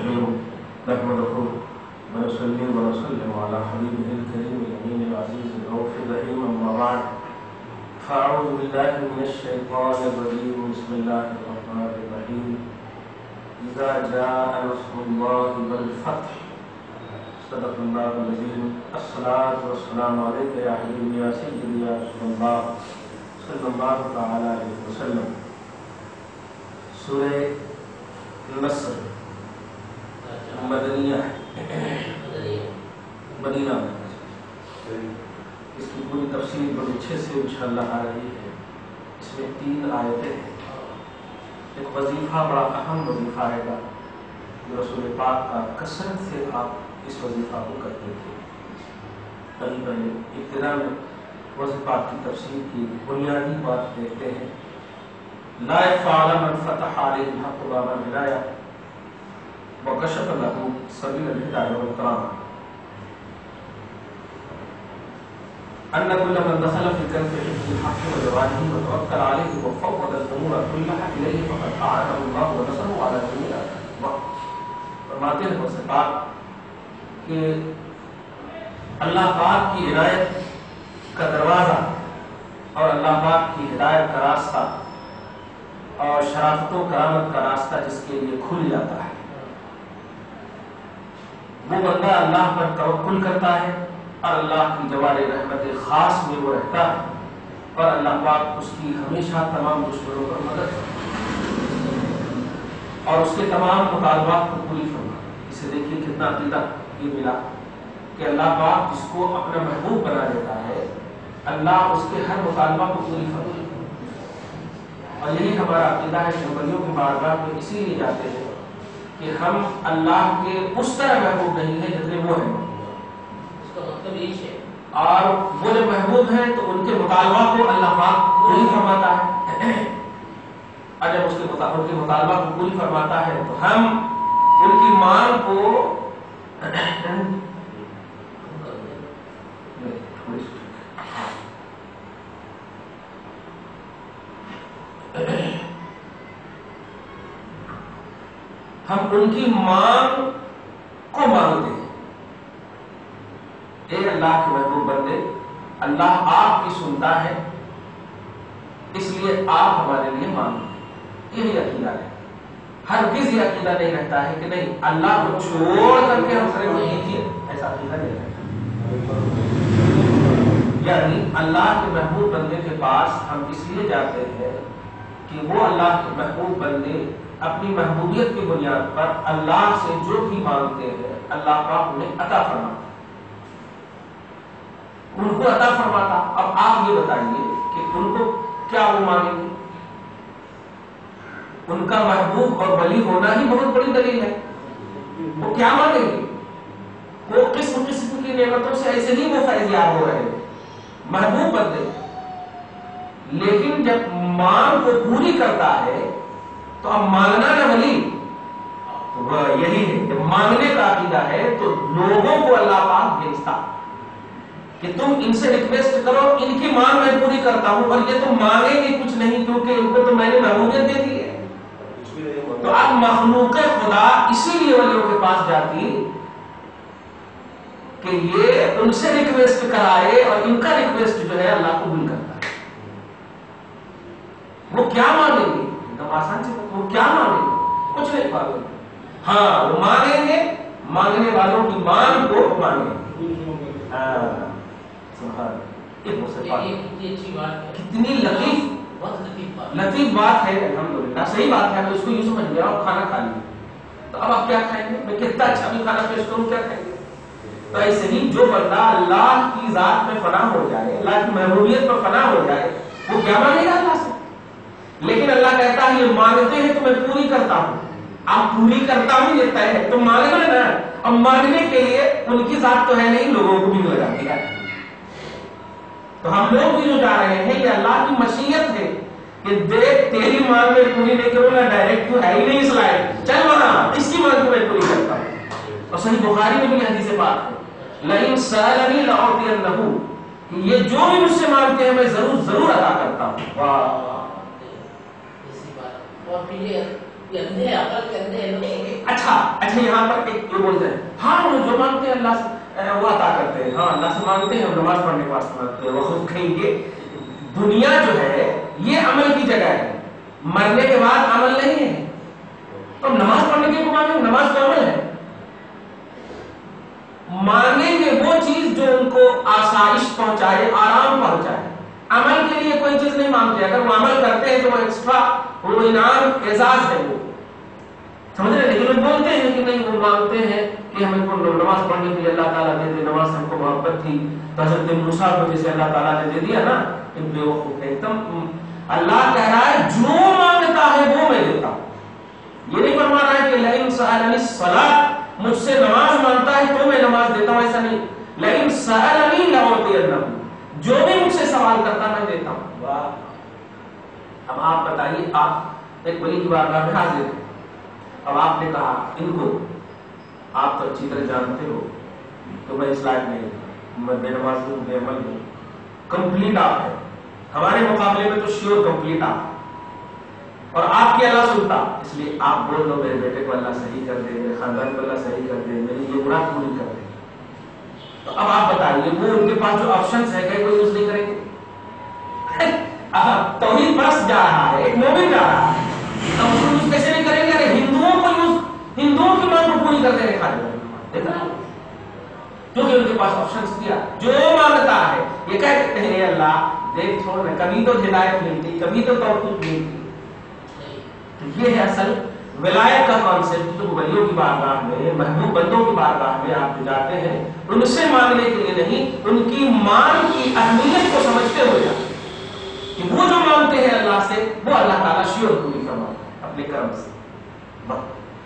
الرحيم نحمده ونصلي ونسلم على حبيبه الكريم الأمين العزيز الرؤوف الرحيم أما بعد فأعوذ بالله من الشيطان الرجيم بسم الله الرحمن الرحيم إذا جاء نصر الله والفتح صدق الله العظيم الصلاة والسلام عليك يا حبيبي يا سيدي يا رسول الله صلى الله تعالى عليه وسلم. سورہ نصر مدنیہ مدینہ میں اس کی پوری تفصیل بڑی اچھے سے انشاءاللہ آ رہی ہے. اس میں 3 آیتیں ہیں. ایک وظیفہ بڑا اہم وظیفہ ہے گا جو رسول پاک کا کثرت سے آپ اس وظیفہ کو کرتے تھے. پہلے ابتدا میں وظیفہ کی تفصیل کی بنیادی بات دیکھتے ہیں. لا يفعل من فتح عليه الحق باب الهداية وكشف له سبيل الهداية والكرامة أن كل من دخل في كنف حفظ الحق ورضوانه وتوكل عليه وفوض الأمور كلها إليه فقد أعانه الله ونصره على جميع الوقت. فرماتے ہیں اس بات کہ اللہ پاک کی عنایت کا دروازہ اور اللہ پاک کی ہدایت کا راستہ اور شرافت و کرامت کا راستہ جس کے لیے کھل جاتا ہے وہ بندہ اللہ پر توکل کرتا ہے اور اللہ کی جوار رحمت خاص میں وہ رہتا ہے اور اللہ پاک اس کی ہمیشہ تمام دشمنوں پر مدد کرتا ہے اور اس کے تمام مطالبات کو پوری فرماتا ہے. اسے دیکھیے کتنا عقیدہ یہ ملا کہ اللہ پاک جس کو اپنا محبوب بنا دیتا ہے اللہ اس کے ہر مطالبہ کو پوری فرماتا ہے. اور یہی ہمارا عقیدہ ہے. شمبلیوں کی بارگاہ میں اسی لیے جاتے ہیں کہ ہم اللہ کے اس طرح محبوب نہیں ہیں جتنے وہ ہیں. اس کا مطلب یہ ہے اور وہ جو محبوب ہیں تو ان کے مطالبہ کو اللہ پاک پوری فرماتا ہے اور جب اس کے مطالبہ کو پوری فرماتا ہے تو ہم ان کی مانگ کو ہم ان کی مانگ کو مانگتے ہیں. اے اللہ کے محبوب بندے اللہ آپ کی سنتا ہے اس لیے آپ ہمارے لیے مانگتے ہیں. یہی عقیدہ ہے. ہرگز یہ عقیدہ نہیں رہتا ہے کہ نہیں اللہ کو چھوڑ کر کے ہم کریں گے. ایسا عقیدہ نہیں رہتا. یعنی اللہ کے محبوب بندے کے پاس ہم اس لیے جاتے ہیں کہ وہ اللہ کے محبوب بندے اپنی محبوبیت کی بنیاد پر اللہ سے جو بھی مانگتے ہیں اللہ پاک انہیں عطا فرماتا ان کو عطا فرماتا. اب آپ یہ بتائیے کہ ان کو کیا وہ مانگیں گے. ان کا محبوب اور ولی ہونا ہی بہت بڑی دلیل ہے. وہ کیا مانگیں گے. وہ قسم قسم کی نعمتوں سے ایسے ہی وہ فیض یاب ہو رہے ہیں محبوب بندے. لیکن جب مانگ کو پوری کرتا ہے تو اب مانگنا نہ ولی یہی ہے. جب مانگنے کا عقیدہ ہے تو لوگوں کو اللہ پاک بھیجتا کہ تم ان سے ریکویسٹ کرو ان کی مانگ میں پوری کرتا ہوں اور یہ تم مانگیں گے کچھ نہیں کیونکہ ان کو تو میں نے محبوبیت دے دی ہے. تو اب مخلوق خدا اسی لیے ولیوں کے پاس جاتی کہ یہ ان سے ریکویسٹ کرائے اور ان کا ریکویسٹ جو ہے اللہ قبول کرتا ہے. وہ کیا مانگیں گے آسان سے وہ کیا مانگیں گے کچھ نہیں مانگیں گے. ہاں وہ مانگیں گے مانگنے والوں کی مانگ کو مانگیں گے. کتنی لطیف بات ہے. الحمدللہ صحیح بات ہے. اس کو یوں سمجھ گیا اور کھانا کھا لیا تو اب آپ کیا کھائیں گے. میں کتنا اچھا بھی کھانا پیش کروں کیا کھائیں گے. تو ایسے ہی جو بندہ اللہ کی ذات میں فنا ہو جائے اللہ کی محبوبیت پر فنا ہو جائے وہ کیا مانگے گا اللہ سے. لیکن اللہ کہتا ہے یہ مانگتے ہیں تو میں پوری کرتا ہوں. آپ پوری کرتا ہوں یہ طے ہے تو مانگنا نا. اب مانگنے کے لیے ان کی ذات تو ہے نہیں لوگوں کو بھی ہو جاتی ہے. تو ہم لوگ بھی جو جا رہے ہیں یہ اللہ کی مشیت ہے کہ دیکھ تیری مانگ میں پوری نہیں کروں گا ڈائریکٹ تو ہے ہی نہیں اس لائق چل وہاں اس کی مانگ میں پوری کرتا ہوں. اور صحیح بخاری میں بھی حدیث بات ہے لئن سألنی لأعطینہ کہ یہ جو بھی مجھ سے مانگتے ہیں میں ضرور ادا کرتا ہوں. واہ. اور پھر اندھے عقل کے اندھے لوگ. اچھا یہاں پر ایک یہ بولتے ہیں ہاں وہ جو مانگتے ہیں اللہ سے وہ عطا کرتے ہیں. ہاں اللہ سے مانگتے ہیں, نماز پڑھنے کے واسطے مانگتے ہیں. وہ خود کہیں گے دنیا جو ہے یہ عمل کی جگہ ہے, مرنے کے بعد عمل نہیں ہے. تو نماز پڑھنے کے لیے مانگیں, نماز تو عمل ہے. مانگیں گے وہ چیز جو ان کو آسائش پہنچائے, آرام پہنچائے. عمل کے لیے کوئی چیز نہیں مانگتے. اگر وہ عمل کرتے ہیں تو وہ ایکسٹرا, وہ انعام, اعزاز ہے وہ, سمجھ رہے. لیکن وہ بولتے ہیں کہ نہیں, وہ مانگتے ہیں کہ ہمیں کو نماز پڑھنے کے لیے اللہ تعالیٰ دے دے. نماز ہم کو محبت تھی تو حضرت موسیٰ کو جسے اللہ تعالیٰ نے دے دیا نا. ان بیوقوف ہے ایک دم. اللہ کہہ رہا ہے جو مانگتا ہے وہ میں دیتا ہوں. یہ نہیں فرما رہا ہے کہ لئن سألنی الصلاۃ, مجھ سے نماز مانگتا ہے تو میں نماز دیتا ہوں, ایسا نہیں. لئن سألنی لأعطینہ, جو بھی مجھ سے سوال کرتا میں دیتا ہوں. واہ. اب آپ بتائیے, آپ ایک ولی کی بارگاہ میں حاضر ہیں. اب آپ نے کہا ان کو, آپ تو اچھی طرح جانتے ہو تو میں اس لائق نہیں, میں بے نماز ہوں, بے عمل ہوں. کمپلیٹ آپ ہے, ہمارے مقابلے میں تو شیور کمپلیٹ آپ ہے, اور آپ کی اللہ سنتا. اس لیے آپ بول دو میرے بیٹے کو اللہ صحیح کر دے, میرے خاندان کو اللہ صحیح کر دے, میری یہ مراد پوری کر دے. تو اب آپ بتائیے وہ ان کے پاس جو آپشنز ہے کہ کوئی یوز نہیں کریں گے. اب توحید پرست جا رہا ہے, ایک مومن جا رہا ہے, اب اس کو یوز کیسے نہیں کریں گے؟ ارے ہندوؤں کو یوز, ہندوؤں کی مانگ کو پوری کر دیں گے خالی دیکھنا, کیونکہ ان کے پاس آپشنز دیا. جو مانگتا ہے یہ کہتے ہیں اے اللہ دیکھ چھوڑ میں, کبھی تو ہدایت ملتی, کبھی تو توفیق ملتی. تو یہ ہے اصل ولایت کا کانسیپٹ. جو ولیوں کی بارگاہ میں, محبوب بندوں کی بارگاہ میں آپ جاتے ہیں ان سے مانگنے کے لیے نہیں, ان کی مانگ کی اہمیت کو سمجھتے ہوئے جاتے ہیں کہ وہ جو مانگتے ہیں اللہ سے وہ اللہ تعالیٰ شیور پوری فرماتا ہے اپنے کرم سے.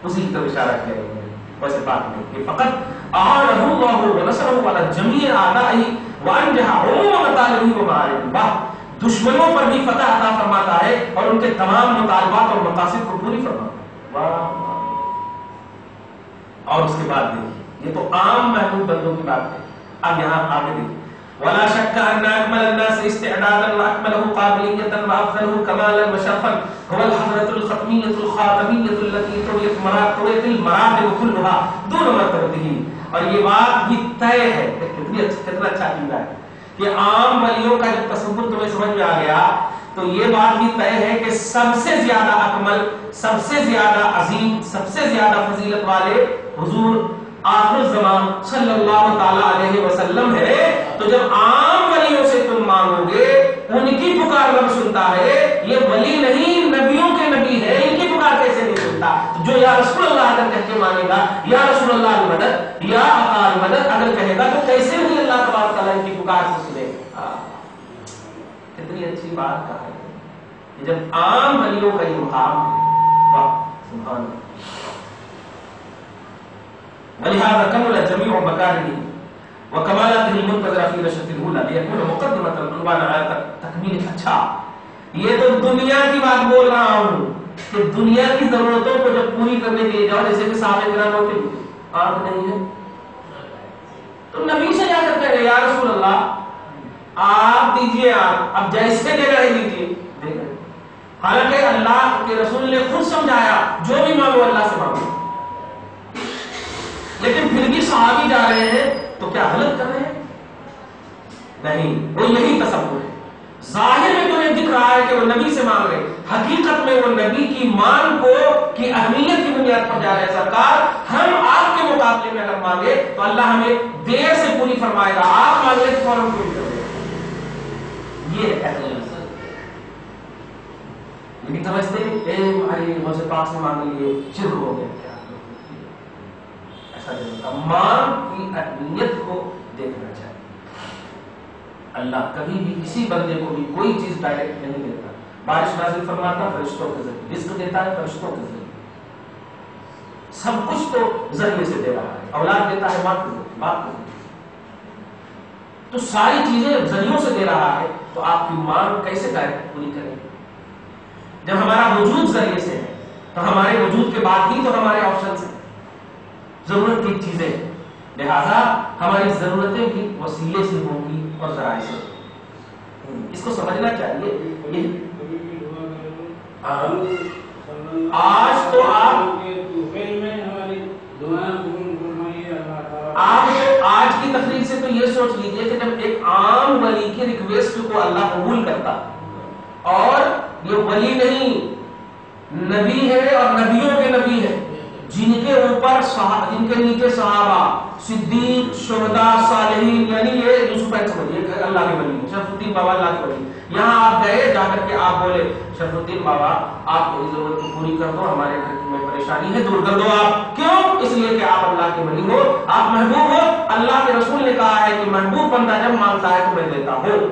اسی کی طرف اشارہ کیا ہے, ویسے بات نہیں کہ فقط اعانہ اللہ ونصرہ علی جمیع اعدائہ وانجح عموم مطالبہ ومعارفہ, دشمنوں پر بھی فتح عطا فرماتا ہے اور ان کے تمام مطالبات اور مقاصد کو پوری فرماتا ہے. اور اس کے بعد دیکھیے, یہ تو عام محبوب بندوں کی بات ہے. اب یہاں آگے دیکھیے, ولا شك ان اكمل الناس استعدادا واكمله قابليه وافضله كمالا وشرفا هو الحضره الختميه الخاتميه التي طويت المراتب كلها دون مرتبته. اور یہ بات بھی طے ہے, کتنا اچھا چیز ہے کہ عام ولیوں کا جب تصور تمہیں سمجھ میں آ گیا تو یہ بات بھی طے ہے کہ سب سے زیادہ اکمل, سب سے زیادہ عظیم, سب سے زیادہ فضیلت والے حضور آخر الزمان صلی اللہ تعالی علیہ وسلم ہے. تو جب عام ولیوں سے تم مانگو گے, ان کی پکار رب سنتا ہے. یہ ولی نہیں, نبیوں کے نبی ہے, ان کی پکار کیسے نہیں سنتا؟ جو یا رسول اللہ اگر کہہ کے مانے گا, یا رسول اللہ مدد, یا آقا مدد اگر کہے گا تو کیسے نہیں اللہ تبارک تعالیٰ ان کی پکار سے سنے گا؟ کتنی اچھی بات کہا ہے کہ جب عام ولیوں کا یہ مقام ہے. واہ سبحان اللہ. ولهذا كمل جميع مكارمه وكمالاته المنتظره في رشد الاولى ليكون مقدمه العنوان على تكميل. اچھا یہ تو دنیا کی بات بول رہا ہوں کہ دنیا کی ضرورتوں کو جب پوری کرنے کے لیے جاؤ, جیسے کہ صحابہ کرام ہوتے آنکھ نہیں ہے تو نبی سے جا کر کہے یا رسول اللہ آپ دیجئے آنکھ, اب جیسے دے رہے دیجئے دے رہے. حالانکہ اللہ کے رسول نے خود سمجھایا جو بھی مانگو اللہ سے مانگو, لیکن پھر بھی صحابی جا رہے ہیں تو کیا غلط کر رہے ہیں؟ نہیں, وہ یہی تصور ہے. ظاہر میں تمہیں دکھ رہا ہے کہ وہ نبی سے مانگ رہے, حقیقت میں وہ نبی کی مانگ کو کی اہمیت کی بنیاد پر جا رہے ہیں. سرکار ہم آپ کے مقابلے میں اگر مانگے تو اللہ ہمیں دیر سے پوری فرمائے گا, آپ مانگے تو فوراً پوری کر دے گا. یہ ہے لیکن سمجھتے ہیں ہماری غوث پاک سے مانگ لیے شرک ہو گیا. مانگ کی اہمیت کو دیکھنا چاہیے. اللہ کبھی بھی کسی بندے کو بھی کوئی چیز ڈائریکٹ نہیں دیتا. بارش نازل فرماتا فرشتوں کے ذریعے, رزق دیتا ہے فرشتوں کے ذریعے, سب کچھ تو ذریعے سے دے رہا ہے. اولاد دیتا ہے ماں کے ذریعے, باپ کے ذریعے, تو ساری چیزیں ذریعوں سے دے رہا ہے. تو آپ کی مانگ کیسے ڈائریکٹ پوری کریں؟ جب ہمارا وجود ذریعے سے ہے تو ہمارے وجود کے بعد ہی تو ہمارے آپشنز ہیں, ضرورت کی چیزیں, لہذا ہماری ضرورتیں بھی وسیلے سے ہوں گی اور ذرائع سے. اس کو سمجھنا چاہیے. یہ آج تو آپ آج کی تقریر سے تو یہ سوچ لیجئے کہ جب ایک عام ولی کی ریکویسٹ کو اللہ قبول کرتا، اور یہ ولی نہیں، نبی ہے اور نبیوں کے نبی ہے، جن کے اوپر جن کے نیچے صحابہ، صدیق، شہداء، صالحین، یعنی یہ یوسف سمجھیے کہ اللہ کے ولی، شرف الدین بابا اللہ کے ولی، یہاں آپ گئے، جا کر کے آپ بولے شرف الدین بابا آپ میری ضرورت کو پوری کر دو، ہمارے گھر میں پریشانی ہے دور کر دو آپ، کیوں؟ اس لیے کہ آپ اللہ کے ولی ہو، آپ محبوب ہو، اللہ کے رسول نے کہا ہے کہ محبوب بندہ جب مانگتا ہے تو میں دیتا ہوں،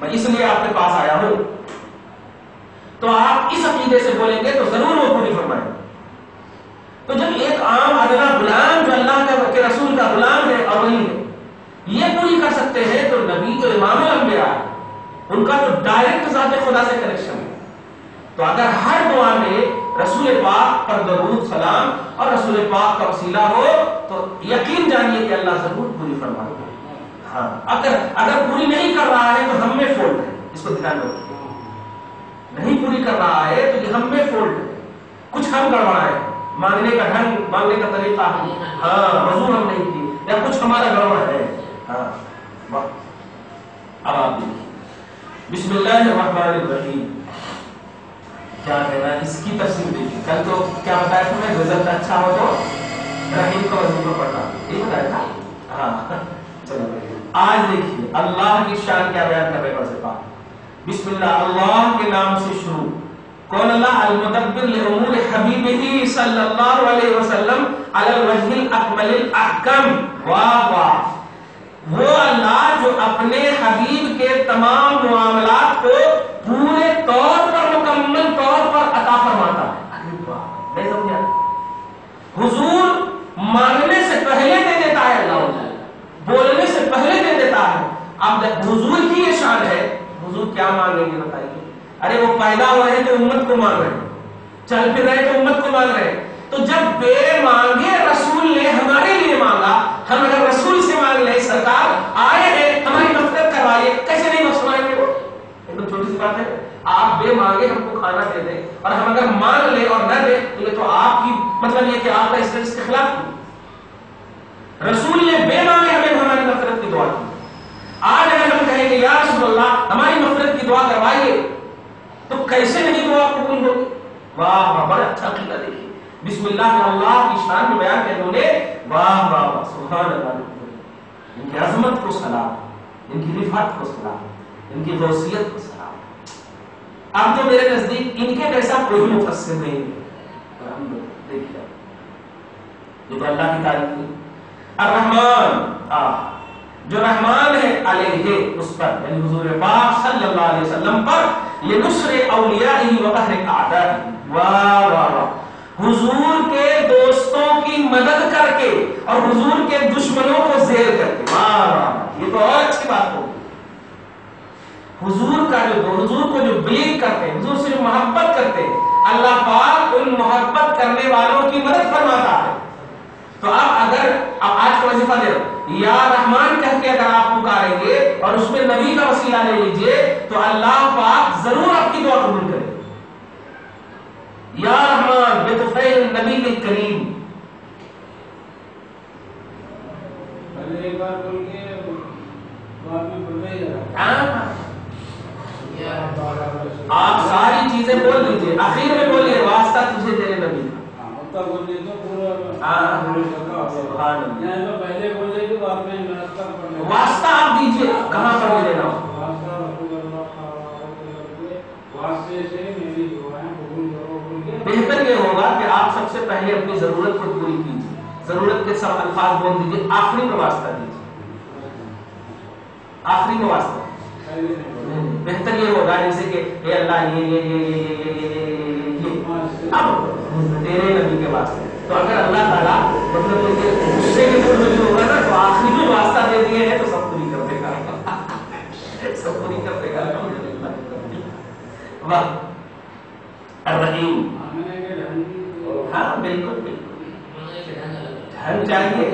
میں اس لیے آپ کے پاس آیا ہوں، تو آپ اس عقیدے سے بولیں گے تو ضرور وہ پوری فرمائیں گے۔ تو جب ایک عام ادنا غلام جو اللہ کے رسول کا غلام ہے اور ولی ہے یہ پوری کر سکتے ہیں، تو نبی تو امام الانبیاء ہے، ان کا تو ڈائریکٹ ذات خدا سے کنیکشن ہے، تو اگر ہر دعا میں رسول پاک پر درود سلام اور رسول پاک کا وسیلہ ہو تو یقین جانیے کہ اللہ ضرور پوری فرمائے گا۔ ہاں، اگر پوری نہیں کر رہا ہے تو ہم میں فالٹ ہے، اس کو دھیان رکھیں، نہیں پوری کر رہا ہے تو یہ ہم میں فالٹ ہے، کچھ ہم گڑبڑا ہے، مانگنے کا ڈھنگ، مانگنے کا طریقہ، ہاں وضو ہم نہیں کی، یا کچھ ہمارا گڑبڑ ہے۔ ہاں اب آپ دیکھیے بسم اللہ الرحمن الرحیم کیا کہنا ہے، اس کی تفسیر دیکھیے، کل تو کیا بتایا تھا میں، رزلٹ اچھا ہو تو رحیم کا وظیفہ پڑھنا، یہ بتایا تھا۔ ہاں چلو آج دیکھیے اللہ کی شان کیا بیان کر رہے ہیں، وظیفہ بسم اللہ، اللہ کے نام سے شروع، کون اللہ؟ المدبر لامور حبیبہ صلی اللہ علیہ وسلم علی الوجہ الاکمل الاحکم، واہ واہ، وہ اللہ جو اپنے حبیب کے تمام معاملات کو پورے طور پر مکمل طور پر عطا فرماتا ہے۔ نہیں سمجھا؟ حضور مانگنے سے پہلے دے دیتا ہے، اللہ بولنے سے پہلے دے دیتا ہے۔ اب حضور کی یہ شان ہے، حضور کیا مانگیں گے بتائیے؟ ارے وہ پیدا ہوئے ہیں تو امت کو مانگ رہے ہیں، چل پھر رہے تو امت کو مانگ رہے ہیں، تو جب بے مانگے رسول نے ہمارے لیے مانگا، ہم اگر رسول سے مانگ لیں سرکار آئے ہیں ہماری مدد کروائیے، کیسے نہیں بخشوائیں گے؟ وہ ایک تو چھوٹی سی بات ہے، آپ بے مانگے ہم کو کھانا دے دیں، اور ہم اگر مانگ لیں اور نہ دیں تو یہ تو آپ کی مطلب یہ کہ آپ کا اس کے خلاف کی۔ رسول نے بے مانگے ہمیں ہماری مغفرت کی دعا کی، آج اگر ہم کہیں گے یا رسول اللہ ہماری مغفرت کی دعا کروائیے تو کیسے نہیں دعا قبول ہوگی؟ واہ واہ، بڑا اچھا عقیدہ دیکھیے، بسم اللہ میں اللہ کی شان میں بیان کرنے والے، واہ واہ واہ، سبحان اللہ، ان کی عظمت کو سلام، ان کی رفعت کو سلام، ان کی غوثیت کو سلام۔ اب تو میرے نزدیک ان کے جیسا کوئی مفسر نہیں ہے، دیکھیے یہ تو اللہ کی تعریف ہے۔ الرحمن، جو رحمان ہے علیہ اس پر، یعنی حضور پاک صلی اللہ علیہ وسلم پر، لنصر اولیائہ و قہر اعدائہ، واہ واہ واہ، حضور کے دوستوں کی مدد کر کے اور حضور کے دشمنوں کو زیر کر کے، واہ واہ، یہ تو اور اچھی بات ہوگی۔ حضور کا جو حضور کو جو بلیو کرتے ہیں، حضور سے جو محبت کرتے ہیں، اللہ پاک ان محبت کرنے والوں کی مدد فرماتا ہے۔ تو اب آج کا وظیفہ دے رہا یا رحمان کہہ کے اگر آپ پکاریں گے اور اس میں نبی کا وسیلہ لے لیجئے تو اللہ پاک ضرور آپ کی دعا قبول کرے۔ یا رحمان بطفیل نبی کے کریم، آپ ساری چیزیں بول دیجئے، آخر میں بولیے واسطہ تجھے تیرے نبی کا، واسطہ آپ دیجیے، کہاں پر ملے گا؟ بہتر یہ ہوگا کہ آپ سب سے پہلے اپنی ضرورت کو پوری کیجیے، ضرورت کے سب الفاظ بول دیجیے، آخری میں واسطہ دیجیے، آخری میں واسطہ۔ بہتر یہ ہوگا جیسے کہ اے اللہ یہ اب تیرے نبی کے واسطے، تو اگر اللہ تعالیٰ مطلب غصے کے موڈ میں جو ہوگا نا تو آخری میں واسطہ دے دیے ہیں تو سب پوری کر دے گا، سب پوری کر دے گا۔ واہ الرحیم، ہاں بالکل بالکل ڈھنگ چاہیے،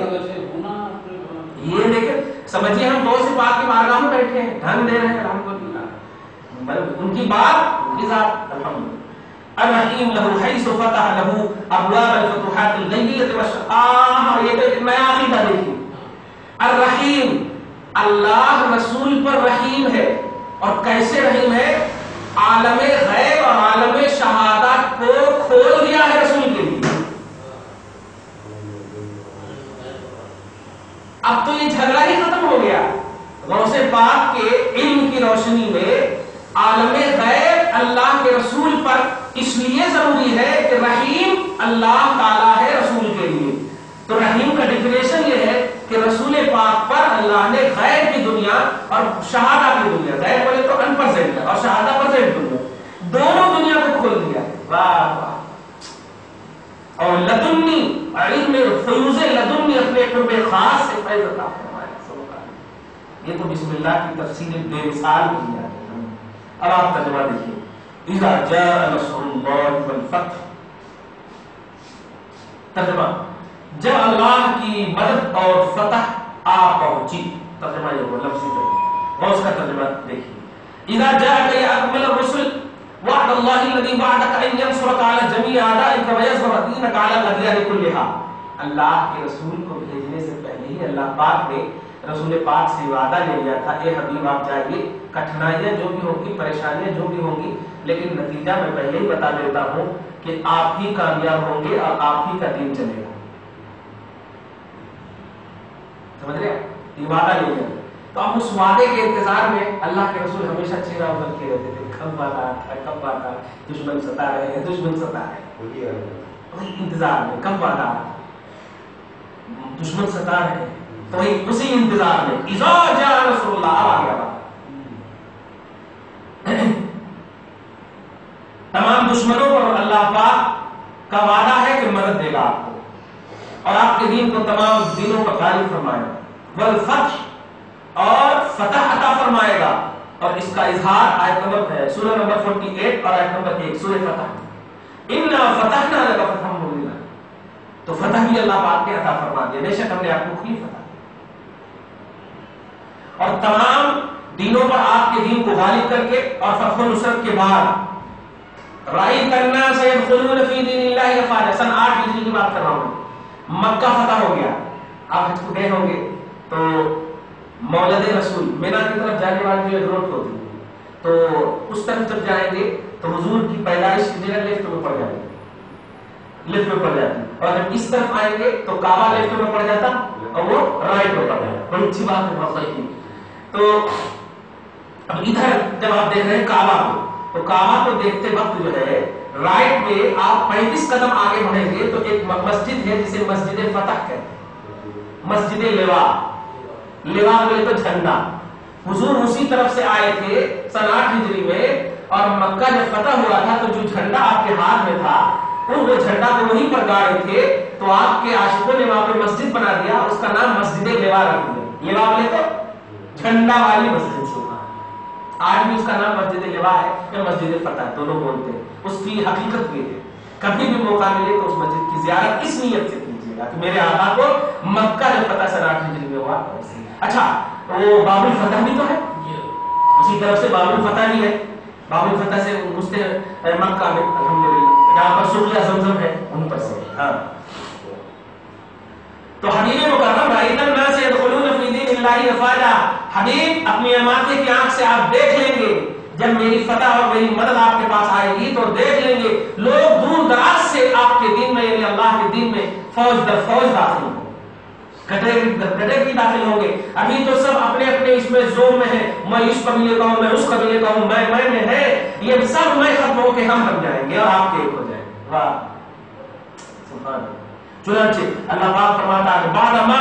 یہ دیکھیں سمجھیے ہم دو سے پاک کی بارگاہ میں بیٹھے ہیں، ڈھنگ دے رہے ہیں الحمدللہ، ان کی بات ان کی ذات الحمدللہ۔ الرحیم لہو حیث فتح لہو ابواب الفتوحات الغیبیۃ یہ تو نیا عقیدہ دیکھیے. الرحیم اللہ رسول پر رحیم ہے. اور کیسے رحیم ہے؟ عالم غیب اور عالم شہادت کو کھول دیا ہے رسول کے لیے. اب تو یہ جھگڑا ہی ختم ہو گیا. غوث پاک کے علم کی روشنی میں عالم غیب اللہ کے رسول پر اس لیے ضروری ہے کہ رحیم اللہ تعالیٰ ہے رسول کے لیے. تو رحیم کا ڈیفینیشن یہ ہے کہ رسول پاک پر اللہ نے غیب کی دنیا اور شہادت کی دنیا، غیب بولے تو انپرزینٹ ہے اور شہادت پرزینٹ دنیا، دونوں دنیا کو کھول دیا ہے. واہ واہ. اور لدنی علم فیوز لدنی اپنے قرب خاص سے فیض عطا فرمایا. یہ تو بسم اللہ کی تفسیر بے مثال کی ہے. اب آپ ترجمہ دیکھیے. اذا جاء نصر اللہ والفتح. ترجمہ جب اللہ کی مدد اور فتح آ پہنچی. ترجمہ یہ ہوا لفظی ترجمہ. اور اس کا ترجمہ دیکھیے. اذا جاء یا اکمل الرسل وعد اللہ الذی وعدک ان ینصرک علی جمیع اعدائک ویظہر دینک علی الادیان کلھا. اللہ کے رسول کو بھیجنے سے پہلے ہی اللہ پاک نے رسول پاک سے وعدہ لے لیا تھا، اے حبیب آپ جائیے، کٹھنائیاں جو بھی ہوں گی، پریشانیاں جو بھی ہوں گی، لیکن نتیجہ میں پہلے ہی بتا دیتا ہوں کہ آپ ہی کامیاب ہوں گے اور آپ ہی کا دین چلے گا. سمجھ رہے؟ یہ وعدہ لے لیا. تو اب اس وعدے کے انتظار میں اللہ کے رسول ہمیشہ چہرہ ابھر کے رہتے تھے. کب وعدہ آتا، کب وعدہ، دشمن ستا رہے ہیں، دشمن ستا رہے ہیں. انتظار میں کب وعدہ آتا، دشمن ستا رہے ہیں، تو اسی انتظار میں اذا جاء نصر اللہ آ گیا. تمام دشمنوں پر اللہ پاک کا وعدہ ہے کہ مدد دے گا آپ کو اور آپ کے دین کو تمام دینوں پر غالب فرمائے گا. والفتح اور فتح عطا فرمائے گا. اور اس کا اظہار آیت نمبر سورہ نمبر 48 اور آیت نمبر 1 سورہ فتح. انا فتحنا لک فتحا مبینا. تو فتح بھی اللہ پاک نے عطا فرما دیا. بے شک ہم نے آپ کو کھلی فتح اور تمام دینوں پر آپ کے دین کو غالب کر کے اور فتح و نصرت کے بعد رائے کرنا سیدخلون فی دین اللہ افواجا. سن 8 ہجری کی بات کر رہا ہوں. مکہ فتح ہو گیا. آپ حج کو گئے ہوں گے تو مولد رسول مینا کی طرف جانے والی جو روڈ ہوتی ہے تو اس طرف جب جائیں گے تو حضور کی پیدائش کی جگہ لیفٹ میں پڑ جائے گی، لیفٹ میں پڑ جاتی. اور جب اس طرف آئیں گے تو کعبہ لیفٹ میں پڑ جاتا اور وہ رائٹ میں پڑ جاتا. بڑی اچھی بات ہے، بہت صحیح. تو اب ادھر جب آپ دیکھ رہے ہیں کعبہ کو، تو کعبہ کو دیکھتے وقت جو ہے رائٹ میں آپ 35 قدم آگے بڑھیں گے تو ایک مسجد ہے جسے مسجد فتح کہتے ہیں، مسجد لوا. لوا بولے تو جھنڈا. حضور اسی طرف سے آئے تھے سن 8 ہجری میں اور مکہ جب فتح ہوا تھا تو جو جھنڈا آپ کے ہاتھ میں تھا وہ جھنڈا کو وہیں پر گاڑے تھے. تو آپ کے عاشقوں نے وہاں پہ مسجد بنا دیا، اس کا نام مسجد لوا رکھ دیا. لوا بولے تو جھنڈا والی مسجد. آج بھی اس کا نام مسجد لوا ہے یا مسجد فتح دونوں بولتے ہیں. اس کی حقیقت یہ ہے کبھی بھی موقع ملے تو اس مسجد کی زیارت اس نیت سے کیجیے گا کہ میرے آقا کو مکہ جب فتح سن 8 ہجری میں ہوا. اچھا وہ باب الفتح بھی تو ہے، اسی طرف سے باب الفتح بھی ہے. باب الفتح سے گھستے مکہ میں الحمدللہ جہاں پر سقیا زمزم ہے ان پر سے. ہاں تو حبیب مکرم رأیت الناس يدخلون فی دین اللہ افواجا. حبیب اپنی امانت کی آنکھ سے آپ دیکھ لیں گے جب میری فتح اور میری مدد آپ کے پاس آئے گی تو دیکھ لیں گے لوگ دور دراز سے آپ کے دین میں یعنی اللہ کے دین میں فوج در فوج داخل ہوں گے، کٹے داخل ہوں گے. ابھی تو سب اپنے اپنے اس میں زوم میں ہے، میں اس قبیلے کا ہوں، میں اس قبیلے کا ہوں، میں ہے. یہ سب میں ختم ہو کے ہم بن جائیں گے اور آپ کے ایک ہو جائیں گے. واہ سبحان اللہ. چنانچہ اللہ پاک فرماتا ہے بعد ما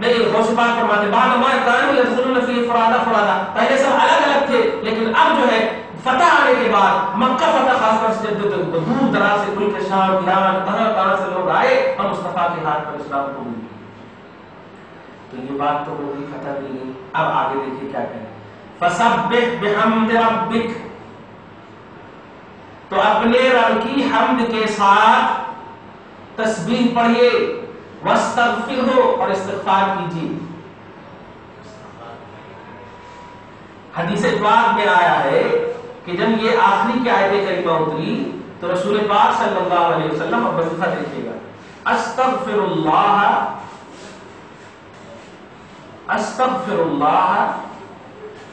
نہیں غوث پاک فرماتے بعد ما کانوا یدخلون فی فرادا. پہلے سب الگ الگ تھے لیکن اب جو ہے فتح آنے کے بعد مکہ فتح خاص طور سے دور دراز سے ملک شام ایران طرح سے لوگ آئے اور مصطفیٰ کے ہاتھ پر اسلام قبول کیا. تو یہ بات تو ہو گئی فتح بھی گئی. اب آگے دیکھیے کیا کہیں. فسبح بحمد ربک. تو اپنے رب کی حمد کے ساتھ تسبیح پڑھیے، واستغفرہ اور استغفار کیجیے. حدیث پاک میں آیا ہے کہ جب یہ آخری کی آیت کریمہ اتری تو رسول پاک صلی اللہ علیہ وسلم اب وظیفہ دیکھیے گا، استغفر اللہ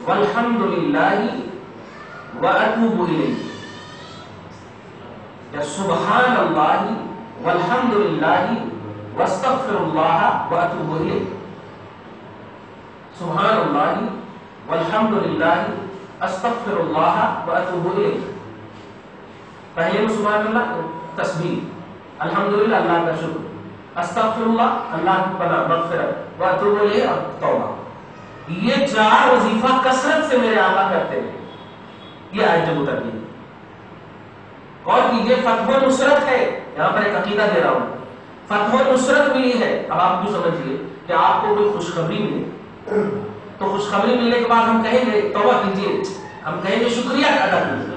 والحمد للہ واتوب الیہ، یا سبحان اللہ والحمد للہ واستغفر اللہ واتوب الیہ، سبحان اللہ والحمد للہ استغفر اللہ واتوب الیہ. پہلے میں سبحان اللہ تسبیح، الحمدللہ اللہ کا شکر، استغفر اللہ اللہ کی پناہ مغفرت، واتوب الیہ اور توبہ. یہ 4 وظیفہ کثرت سے میرے آقا کرتے ہیں. یہ آیت جب اترتی ہے اور یہ فتح و نصرت ہے. یہاں پر ایک عقیدہ دے رہا ہوں، فتح و نصرت ملی ہے. اب آپ کیوں سمجھیے کہ آپ کو کوئی خوشخبری ملے تو خوشخبری ملنے کے بعد ہم کہیں گے توبہ کیجیے، ہم کہیں گے شکریہ ادا کیجیے،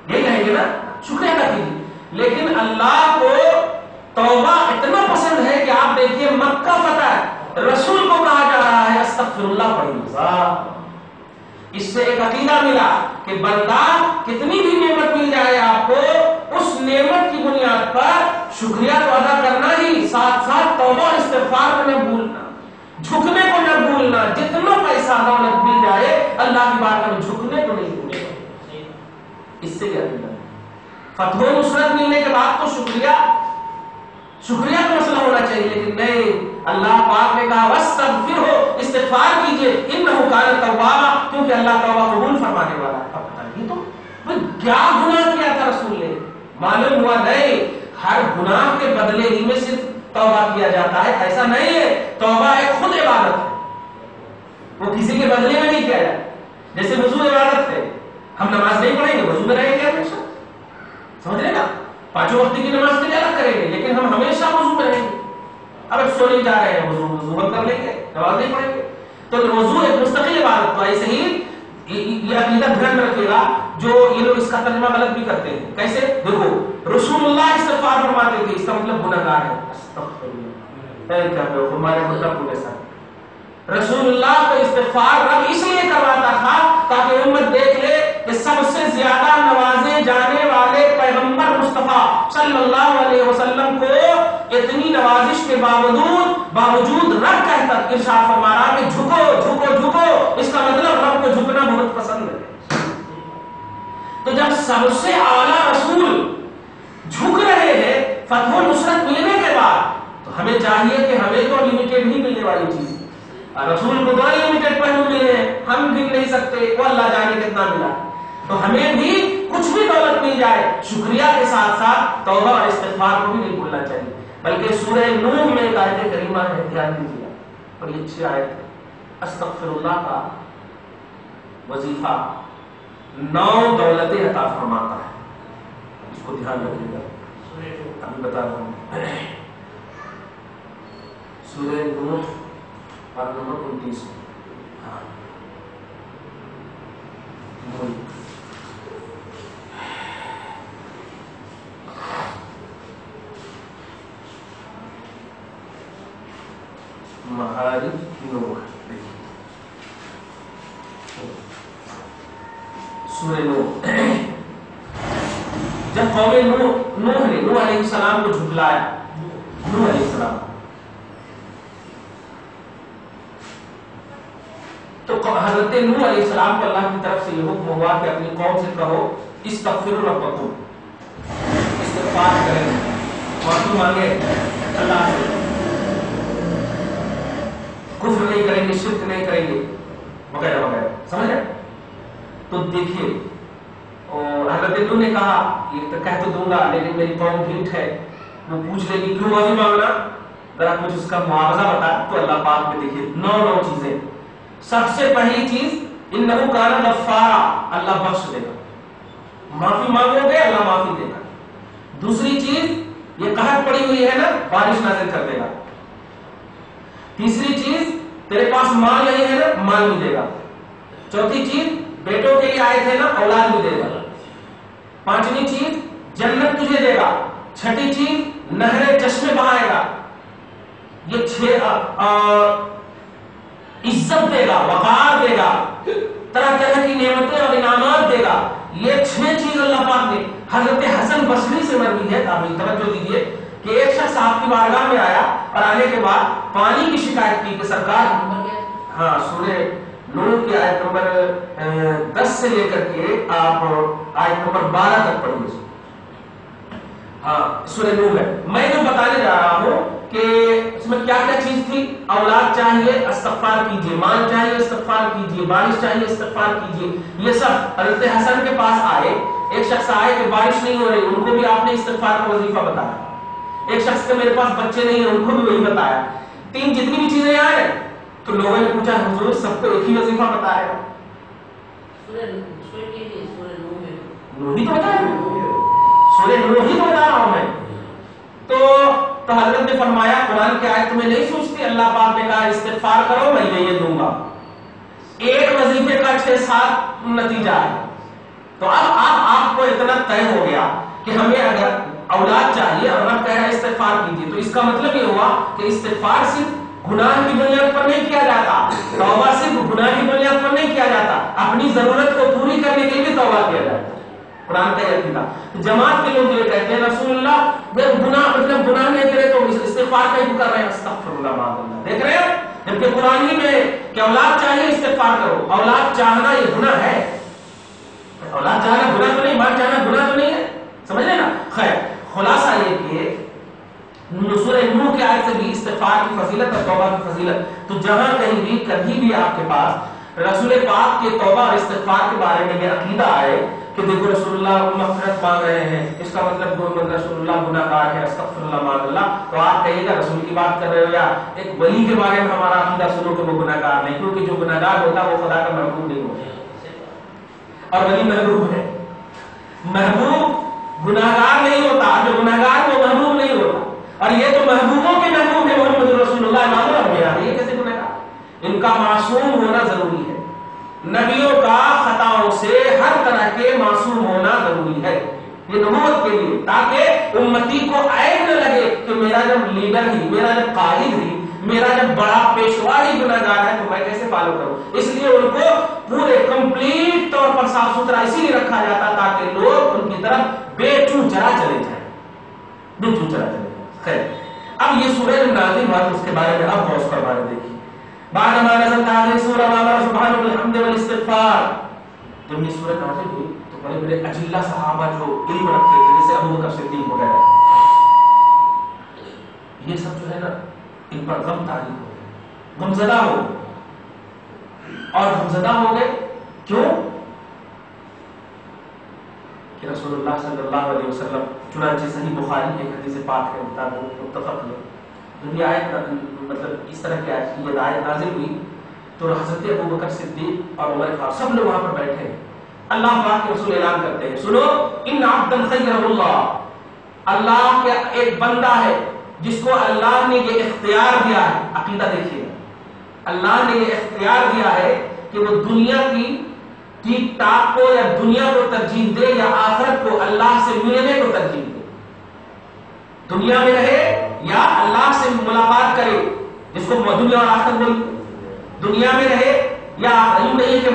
یہ کہیں گے نا شکریہ ادا کیجیے. لیکن اللہ کو توبہ اتنا پسند ہے کہ آپ دیکھیے مکہ فتح رسول کو کہا جا رہا ہے استغفر اللہ پڑھیے. اس سے ایک عقیدہ ملا کہ بندہ کتنی بھی نعمت مل جائے آپ کو، اس نعمت کی بنیاد پر شکریہ تو ادا کرنا ہی، ساتھ ساتھ توبہ اور استغفار کو نہ بھولنا، جھکنے کو نہ بھولنا. جتنا پیسہ دولت مل جائے اللہ کی بارگاہ میں جھکنے کو نہیں بھولنا. اس سے کیا ملا؟ فتح و نصرت ملنے کے بعد تو شکریہ کا مسئلہ ہونا چاہیے، لیکن نہیں. اللہ پاک نے کہا واستغفرہ، استغفار کیجئے، انہ کان توابا، کیونکہ اللہ توبہ قبول فرمانے والا ہے. اب بتائیے تو کیا گناہ کیا تھا رسول نے؟ معلوم ہوا نہیں ہر گناہ کے بدلے ہی میں صرف توبہ کیا جاتا ہے، ایسا نہیں ہے. توبہ ایک خود عبادت ہے، وہ کسی کے بدلے میں نہیں کیا جاتا. جیسے وضو عبادت ہے، ہم نماز نہیں پڑھیں گے، وضو میں رہیں گے ہمیشہ، سمجھ رہے نا؟ 5 وقت کی نماز کے لیے الگ کریں گے لیکن ہم ہمیشہ وضو میں رہیں گے. اب سونے جا رہے ہیں وضو کر لیں گے، نماز نہیں پڑھیں گے. تو وضو ایک مستقل عبادت. تو ایسے ہی یہ عقیدہ دھیان رکھیے گا. جو یہ لوگ اس کا ترجمہ غلط بھی کرتے ہیں. کیسے؟ دیکھو رسول اللہ استغفار فرماتے تھے، اس کا مطلب گنہگار ہے. استغفر اللہ، ہمارے مطلب پورے ساتھ رسول اللہ کو استغفار رب اس لیے کرواتا تھا تاکہ امت دیکھ لے کہ سب سے زیادہ نوازے جانے والے پیغمبر مصطفیٰ صلی اللہ علیہ وسلم کو اتنی نوازش کے باوجود رب کہتا ارشاد فرما رہا کہ جھکو جھکو جھکو. اس کا مطلب رب کو جھکنا بہت پسند ہے. تو جب سب سے اعلیٰ رسول جھک رہے ہیں فتح و نصرت ملنے کے بعد، تو ہمیں چاہیے کہ ہمیں تو لمیٹڈ ہی ملنے والی چیز، رسول کو تو لمیٹڈ پہلو ملے ہیں، ہم گن نہیں سکتے، وہ اللہ جانے کتنا ملا. تو ہمیں بھی کچھ بھی دولت مل جائے شکریہ کے ساتھ ساتھ توبہ اور استغفار کو بھی نہیں بھولنا چاہیے. بلکہ سورہ نوح میں ایک آیت کریمہ ہے، دھیان دیجیے، بڑی اچھی آیت ہے. استغفر اللہ کا وظیفہ 9 دولتیں عطا فرماتا ہے. اس کو دھیان رکھیے گا، ابھی بتا رہا ہوں. سورہ نوح پارہ نمبر 29. معارج نوح، سورہ نوح. جب قوم نوح نے نوح علیہ السلام کو جھٹلایا، نوح علیہ السلام تو حضرت نوح علیہ السلام کو اللہ کی طرف سے یہ حکم ہوا کہ اپنی قوم سے کہو استغفروا ربکم، استغفار کریں، معافی مانگے اللہ سے، کفر نہیں کریں گے، شرک نہیں کریں گے وغیرہ وغیرہ. سمجھ رہے؟ تو دیکھیے حضرت نوح نے کہا یہ تو کہہ تو دوں گا لیکن میری قوم ڈھیٹ ہے، وہ پوچھ لے گی کیوں معافی مانگنا، ذرا کچھ اس کا معاوضہ بتا. تو اللہ پاک میں دیکھیے 9 چیزیں. سب سے پہلی چیز انہ کان غفارا، اللہ بخش دے گا، معافی مانگو گے اللہ معافی دے گا. دوسری چیز یہ قحط پڑی ہوئی ہے نا، بارش نازل کر دے گا. تیسری چیز تیرے پاس مال نہیں ہے نا، مال بھی دے گا. چوتھی چیز بیٹوں کے لیے آئے تھے نا، اولاد بھی دے گا. پانچویں چیز جنت تجھے دے گا. چھٹی چیز نہریں چشمے بہائے گا. یہ 6 عزت دے گا، وقار دے گا، طرح طرح کی نعمتیں اور انعامات دے گا. یہ 6 چیز اللہ پاک نے حضرت حسن بصری سے مروی ہے. آپ توجہ دیجیے کہ ایک شخص آپ کی بارگاہ میں آیا اور آنے کے بعد پانی کی شکایت کی کہ سرکار، ہاں سورہ نور کی آیت نمبر 10 سے لے کر کے آپ آیت نمبر 12 تک پڑھیے. ہاں سورہ نور ہے. میں جو بتانے جا رہا ہوں کہ اس میں کیا کیا چیز تھی. اولاد چاہیے استغفار کیجیے، مال چاہیے استغفار کیجیے، بارش چاہیے استغفار کیجیے. یہ سب حضرت حسن کے پاس آئے. ایک شخص آئے کہ بارش نہیں ہو رہی، ان کو بھی آپ نے استغفار کا وظیفہ بتایا. ایک شخص کے میرے پاس بچے نہیں ہیں، ان کو بھی وہی بتایا. 3 جتنی بھی چیزیں آئے تو لوگوں نے پوچھا حضور سب کو ایک ہی وظیفہ بتایا. نور ہی تو بتایا، سورہ نور ہی تو بتا رہا ہوں میں. تو حضرت نے فرمایا قرآن کی آیت تمہیں نہیں سوچتی؟ اللہ پاک نے کہا استغفار کرو میں یہ دوں گا. ایک وظیفے کا 6-7 نتیجہ ہے. تو اب آپ کو اتنا طے ہو گیا کہ ہمیں اگر اولاد چاہیے اور رب کہہ رہا ہے استغفار کیجیے، تو اس کا مطلب یہ ہوا کہ استغفار صرف گناہ کی بنیاد پر نہیں کیا جاتا، توبہ صرف گناہ کی بنیاد پر نہیں کیا جاتا، اپنی ضرورت کو پوری کرنے کے لیے توبہ کیا جاتا ہے. قرآن کا یہ عقیدہ. جماعت کے لوگ یہ کہتے ہیں رسول اللہ جب گناہ نہیں کرے تو استغفار کا ہی کر رہے ہیں، استغفر اللہ معاذ اللہ. دیکھ رہے ہیں جبکہ قرآن ہی میں کہ اولاد چاہیے استغفار کرو. اولاد چاہنا یہ گناہ ہے. اولاد چاہنا گناہ تو نہیں، مال چاہنا گناہ تو نہیں ہے. سمجھ لیں نا. خیر خلاصہ یہ کہ سورہ نور کی آیت سے بھی استغفار کی فضیلت اور توبہ کی فضیلت. تو جہاں کہیں بھی کبھی بھی آپ کے پاس رسول پاک کے توبہ اور استغفار کے بارے میں یہ عقیدہ آئے کہ دیکھو رسول اللہ مغفرت مانگ رہے ہیں، اس کا مطلب رسول اللہ گناہ گار ہے، استغفر اللہ معاذ اللہ، تو آپ کہیے گا رسول کی بات کر رہے ہو یا ایک ولی کے بارے میں ہمارا عقیدہ سنو کہ وہ گناہ گار نہیں، کیونکہ جو گناہ گار ہوتا ہے وہ خدا کا محبوب نہیں ہوتا اور ولی محبوب ہے. محبوب گناہ گار نہیں ہوتا، جو گناہ گار وہ محبوب نہیں ہوتا. اور یہ تو محبوبوں کے محبوب ہے محمد رسول اللہ معلوم. یہ کیسے گناہ گار؟ ان کا معصوم ہونا ضروری ہے. نبیوں کا خطاؤں سے ہر طرح کے معصوم ہونا ضروری ہے یہ نبوت کے لیے، تاکہ امتی کو عیب نہ لگے کہ میرا جب لیڈر ہی، میرا جب قائد ہی، میرا جب بڑا پیشوا ہی گناہ گار ہے تو میں کیسے فالو کروں. اس لیے ان کو پورے کمپلیٹ طور پر صاف ستھرا اسی لیے رکھا جاتا تاکہ لوگ ان کی طرف بے چو چرا چلے جائیں، بے چو چرا چلے جائیں. خیر اب یہ سورہ نازل ہوا، اس کے بارے میں اب غور فرمائیں. دیکھیے بعد ما نزل هذه سورہ ما سبحانه بالحمد والاستغفار. جب یہ سورہ نازل ہوئی تو بڑے بڑے اجلہ صحابہ جو علم رکھتے تھے جیسے ابو بکر صدیق وغیرہ، یہ سب جو ہے نا ان پر غم طاری ہو گئے، غمزدہ ہو گئے. اور غمزدہ ہو گئے کیوں؟ کہ رسول اللہ صلی اللہ علیہ وسلم، چنانچہ صحیح بخاری کے حدیث پاک کے مطابق متفق ہے، دنیا آیت مطلب اس طرح کی یہ آیت نازل ہوئی تو حضرت ابو بکر صدیق اور عمر فاروق سب لوگ وہاں پر بیٹھے ہیں. اللہ پاک کے رسول اعلان کرتے ہیں سنو ان عبدا خیرہ اللہ، اللہ کا ایک بندہ ہے جس کو اللہ نے یہ اختیار دیا ہے. عقیدہ دیکھیے، اللہ نے یہ اختیار دیا ہے کہ وہ دنیا کی ٹھیک ٹاک کو یا دنیا کو ترجیح دے یا آخرت کو اللہ سے ملنے کو ترجیح دے. دنیا میں رہے یا اللہ سے ملاقات کرے، جس کو دنیا اور آخرت بولتے. دنیا میں رہے یا یوں نہیں کہ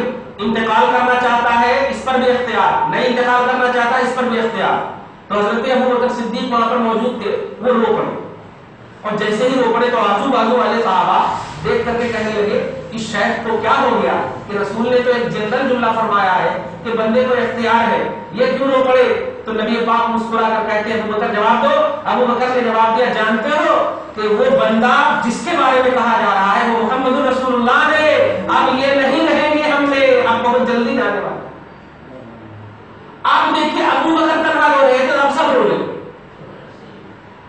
انتقال کرنا چاہتا ہے اس پر بھی اختیار، نہیں انتقال کرنا چاہتا اس پر بھی اختیار. تو حضرت ابو بکر صدیق وہاں پر موجود تھے، وہ رو پڑے اور جیسے ہی رو پڑے تو آزو بازو والے صحابہ دیکھ کر کے کہنے لگے کہ شیخ کو کیا ہو گیا کہ رسول نے تو ایک جنرل جملہ فرمایا ہے کہ بندے کو اختیار ہے، یہ کیوں رو پڑے. تو نبی پاک مسکرا کر کہتے ہیں ابو بکر جواب دو. ابو بکر نے جواب دیا جانتے ہو کہ وہ بندہ جس کے بارے میں کہا جا رہا ہے وہ محمد رسول اللہ ہے، اب یہ نہیں رہیں گے ہم سے، اب بہت جلدی جانے والے. آپ دیکھیے ابو بکر تنہا رو رہے تو اب سب رو رہے.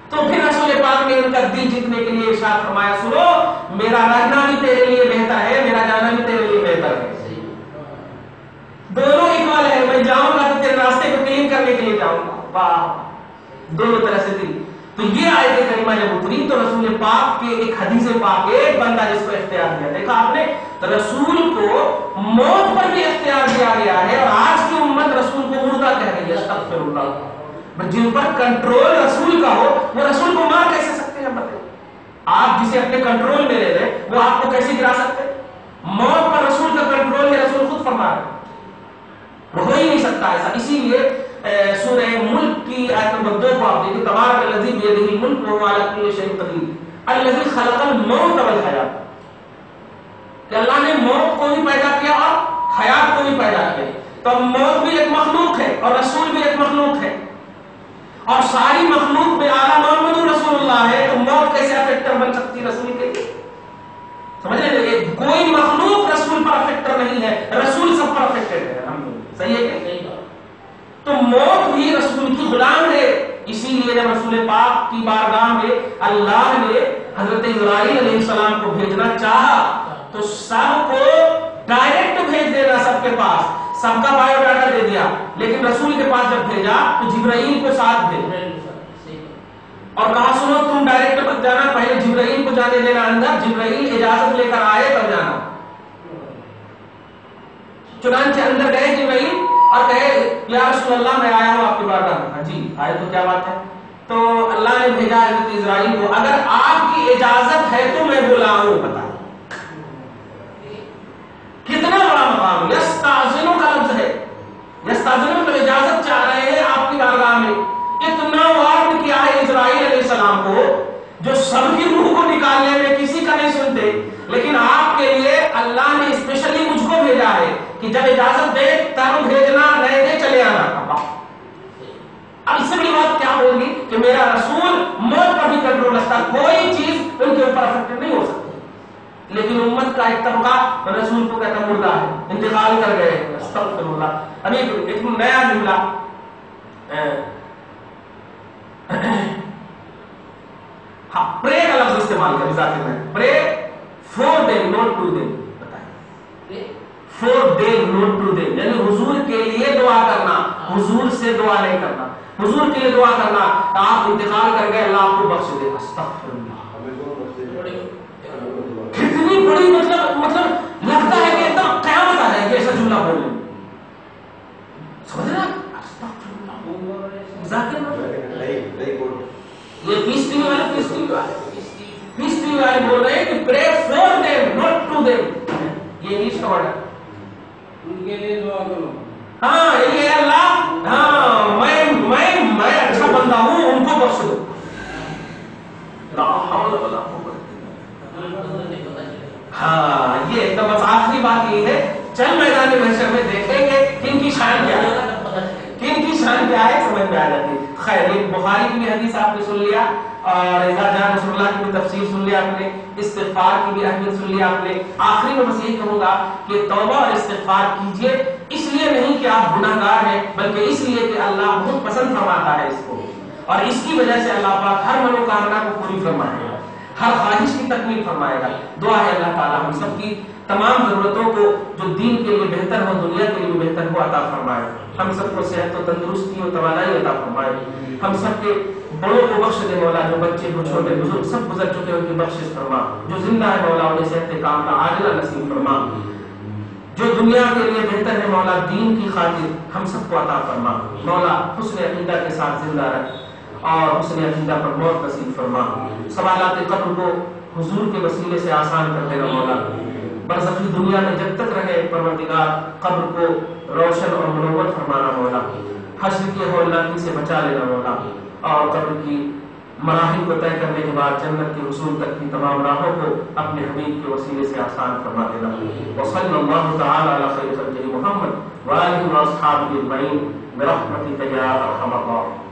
تو پھر رسول پاک نے ان کا دل جیتنے کے لیے ارشاد فرمایا سنو میرا رہنا بھی تیرے لیے بہتر ہے، میرا جانا بھی تیرے لیے بہتر ہے. دونوں اکوال ہے، میں جاؤں گا تو تیرے راستے کو کلین کرنے کے لیے جاؤں گا. واہ، دونوں طرح سے دل. تو یہ آیت کریمہ جب اتری تو رسول پاک کے ایک حدیث پاک ایک بندہ جس کو اختیار دیا، دیکھا آپ نے، تو رسول کو موت پر بھی اختیار دیا گیا ہے اور آج کی امت رسول کو مردہ کہہ رہی ہے. استغفر اللہ. جن پر کنٹرول رسول کا ہو وہ رسول کو مار کیسے سکتے ہیں؟ بتائیں آپ جسے اپنے کنٹرول میں لے لیں وہ آپ کو کیسے گرا سکتے؟ موت پر رسول کا کنٹرول ہے، رسول خود فرما رہے ہو ہی نہیں سکتا. سکتا ایسا. اسی لیے سورہ ملک کی آیت نمبر 2 کو آپ دیکھیں, تبارک الذی بیدہ الملک وہو علی کل شیء قدیر الذی خلق الموت والحیات, کہ اللہ نے موت کو بھی پیدا کیا اور حیات کو بھی پیدا کیا. تو موت بھی ایک مخلوق ہے اور رسول بھی ایک مخلوق ہے, اور ساری مخلوق میں اعلیٰ محمد رسول اللہ ہے, تو موت کیسے افیکٹر بن سکتی رسول کے لیے؟ سمجھ رہے, کوئی مخلوق رسول پر افیکٹر نہیں ہے, رسول سب پر افیکٹڈ ہے. صحیح ہے کہ نہیں؟ تو موت بھی رسول کی غلام ہے. اسی لیے جب رسول پاک کی بارگاہ میں اللہ نے حضرت اسرائیل علیہ السلام کو بھیجنا چاہا تو سب کو ڈائریکٹ بھیج دینا, سب کے پاس سب کا بایو ڈاٹا دے دیا, لیکن رسول کے پاس جب بھیجا تو جبرائیل کو ساتھ بھیجا اور کہا سنو تم ڈائریکٹ مت جانا, پہلے جبرائیل کو جانے دینا اندر, جبرائیل اجازت لے کر آئے تب جانا. چنانچہ اندر گئے جبرائیل اور کہے یا رسول اللہ میں آیا ہوں آپ کی بارگاہ میں. ہاں جی آئے تو کیا بات ہے؟ تو اللہ نے بھیجا حضرت اسرائیل کو, اگر آپ کی اجازت ہے تو میں بلاؤں. بتائیں کتنا بڑا مقام. یستاذنو کا لفظ ہے, یستاذنو مطلب اجازت چاہ رہے ہیں آپ کی بارگاہ میں. اتنا وارن کیا ہے اسرائیل علیہ السلام کو, جو سب کی روح کو نکالنے میں کسی کا نہیں سنتے, لیکن آپ کے لیے اللہ نے اسپیشلی مجھ کو بھیجا ہے کہ جب اجازت دے تب بھیجنا, نہیں دے چلے آنا. اب اس سے بڑی بات کیا ہوگی کہ میرا رسول موت پر بھی کنٹرول رکھتا, کوئی چیز ان کے اوپر افیکٹ نہیں ہو سکتی. لیکن امت کا ایک طبقہ رسول کو کہتا مردہ ہے, انتقال کر گئے, استغفر اللہ. ابھی ایک نیا جملہ ہاں پرے کا لفظ استعمال کریں ذاکر میں, pray for them not to them. بتائیں for them not to them, یعنی حضور کے لیے دعا کرنا, حضور سے دعا نہیں کرنا, حضور کے لیے دعا کرنا. آپ انتقال کر گئے, اللہ آپ کو بخش دے. استغفر اللہ. کتنی بڑی مطلب لگتا ہے کہ اتنا قیامت آ جائے کہ ایسا جملہ بولیں. سمجھ رہے ہیں؟ یہ پیس ٹی وی والے بول رہے ہیں کہ pray for them not to them. یہ انگلش کا ورڈ ہے, ان کے لیے دعا کرو. ہاں یہ اللہ, ہاں میں اچھا بندہ ہوں, ان کو بخش دو. ہاں یہ ایک دم آخری بات یہ ہے, چل میدان محشر میں دیکھیں گے کن کی شان کیا ہے, کن کی شان کیا ہے سمجھ میں آ جاتی. خیر یہ بخاری کی بھی حدیث آپ نے سن لیا, اور اذا جاء نصر اللہ کی بھی تفسیر سن لیا آپ نے, استغفار کی بھی اہمیت سن لیا آپ نے. آخری میں بس یہی کہوں گا کہ توبہ اور استغفار کیجئے, اس لیے نہیں کہ آپ گناہ گار ہیں, بلکہ اس لیے کہ اللہ بہت پسند فرماتا ہے اس کو, اور اس کی وجہ سے اللہ پاک ہر منوکامنا کو پوری فرمائے گا, ہر خواہش کی تکمیل فرمائے گا. دعا ہے اللہ تعالیٰ ہم سب کی تمام ضرورتوں کو جو دین کے لیے بہتر ہو, دنیا کے لیے بہتر ہو, عطا فرمائے. ہم سب کو صحت و تندرستی و توانائی عطا فرمائے. ہم سب کے بڑوں کو بخش دے مولا, جو بچے جو چھوٹے بزرگ سب گزر چکے ان کی بخشش فرما, جو زندہ ہے مولا انہیں صحت کام کا عاجلہ نصیب فرما, جو دنیا کے لیے بہتر ہے مولا دین کی خاطر ہم سب کو عطا فرما. مولا حسن عقیدہ کے ساتھ زندہ رکھ اور حسن عقیدہ پر موت نصیب فرما. سوالات قبر کو حضور کے وسیلے سے آسان کر دینا مولا. برزخی دنیا میں جب تک رہے پروردگار قبر کو روشن اور منور فرمانا مولا. حشر کی ہولناکی سے بچا لینا مولا, اور قبر کی مراحل کو طے کرنے کے بعد جنت کے حصول تک کی تمام راہوں کو اپنے حبیب کے وسیلے سے آسان فرما دینا. وصلی اللہ تعالی علی خیر خلقہ محمد وآلہ واصحابہ اجمعین برحمتک یا ارحم الراحمین.